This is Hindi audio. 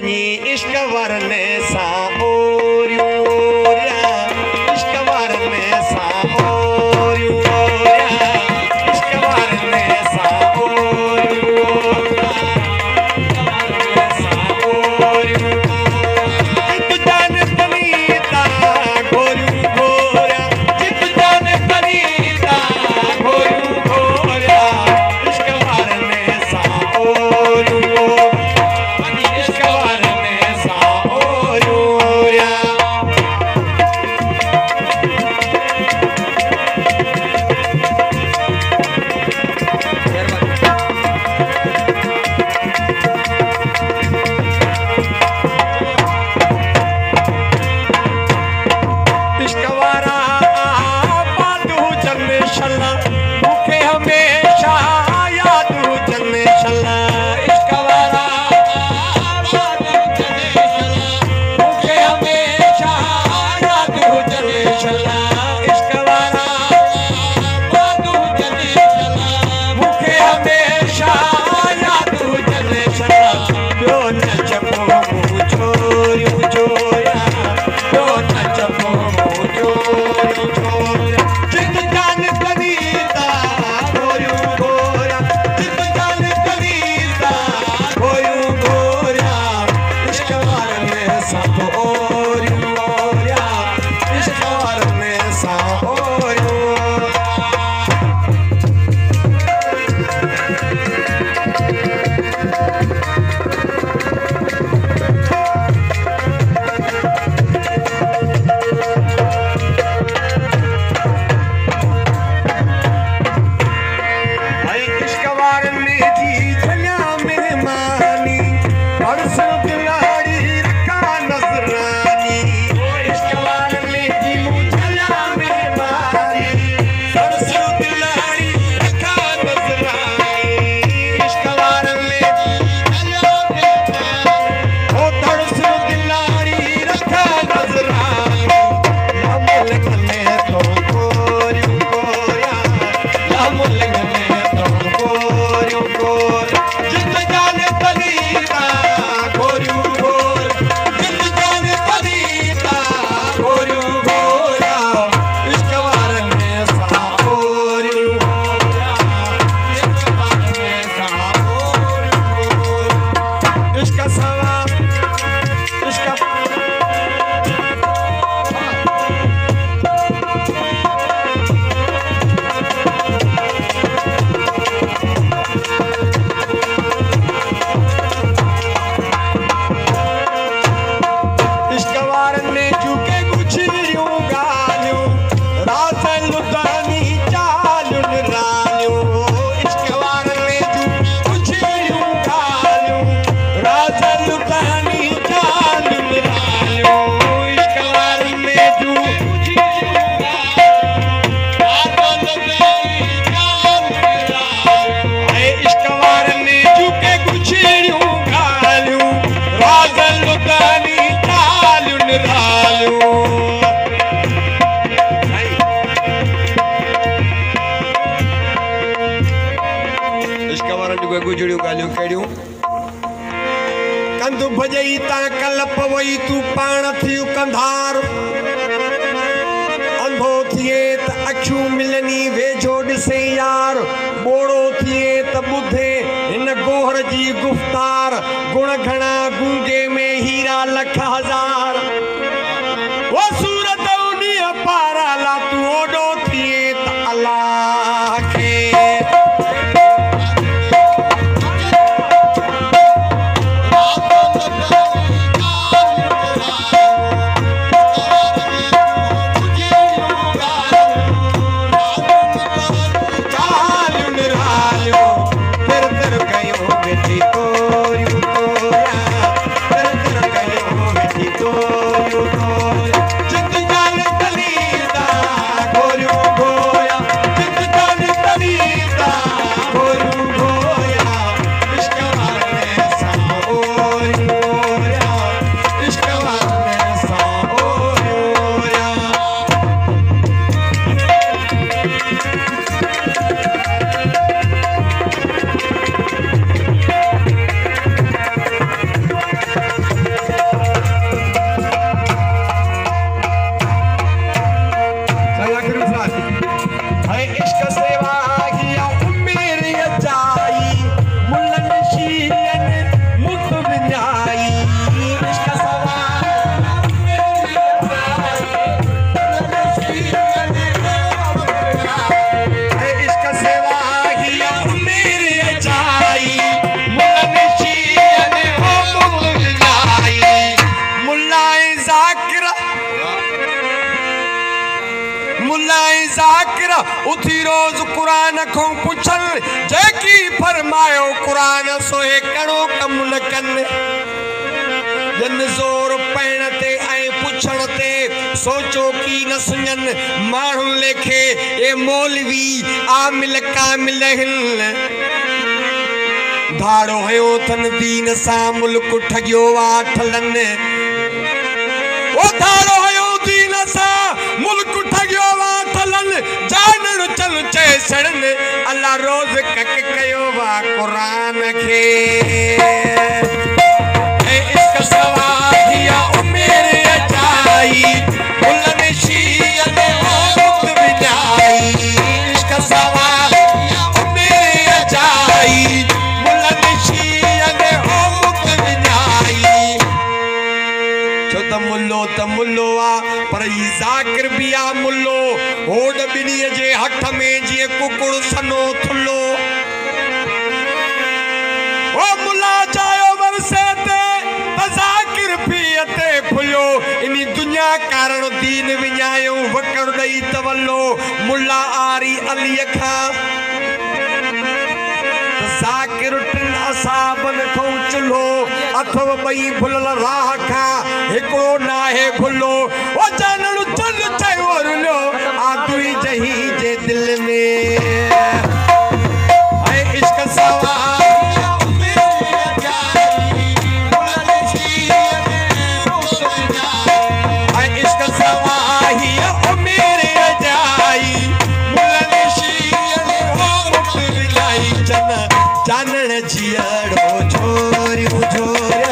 वञी इश्क वरने सा ओरियूं ओरिया इश्क वरने सा ओरियूं ओरिया इश्क वरने सा ओरियूं ओरिया सा ओरियूं जित जान तनीता गोरियूं गोरिया जित जान तनीता गोरियूं गोरिया इश्क वरने सा ओरियूं गुजड़ियों गालियों कड़ियों कंधु भजई ता कलप वई तू पाण थियू कंधार अंधो थिए त अखियूं मिलनी वेझो ॾिसे यार बोड़ो थिए त ॿुधे हिन गोहर जी गुफ़्तार गुण घणा गूंगे में हीरा लख हज़ार वो सूरत उनी पारा ला तू ओडो थिए त अल्लाह खे Thank you. उथी रोज़ क़ुरान खां पुछनि जेकी फरमायो क़ुरान सोहे कहिड़ो कमु न कनि जन ज़ोर पाइण ते ऐं पुछण ते सोचो की न सुञनि माण्हुनि लेखे ए मौलवी आमिल कामिल आहिनि धाड़ो हयो अथनि दीन सां मुल्क ठगियो आहे ठलनि ओ धाड़ो हयो दीन सां मुल्क ठगियो आहे ठलनि जानण चल चे सड़नि अल्लाह रोज़ कक कयो आहे क़ुरान खे ऐं इश्क सवा हिया उमेर अचाई गुलनि शीअन औरत विञाई इश्क सवा उमेर अचाई गुलनि शीअन औरत विञाई छो त मुल्लो आ पर ई ज़ाकिर बि आ मुल्लो होड ॿिन्हीअ जे हथ में जीअं कुकुड़ सनो थुल्लो ओ मुल्ला चाहियो वरसे ते त ज़ाकिर पीअ ते फुलियो इन दुनिया कारण दीन विञायो वकड़ ॾेई तवल्लो मुल्ला आरी अलीअ खां ज़ाकिर टिन असाबनि खां चुल्हो अथव ॿई भुलल राह खां हिकिड़ो नाहे भुलो ओ जानण चल चयो रुलियो आदुई जही जे दिल में ऐं इश्क सवा जानण जियड़ो छोरियूं छोरियूं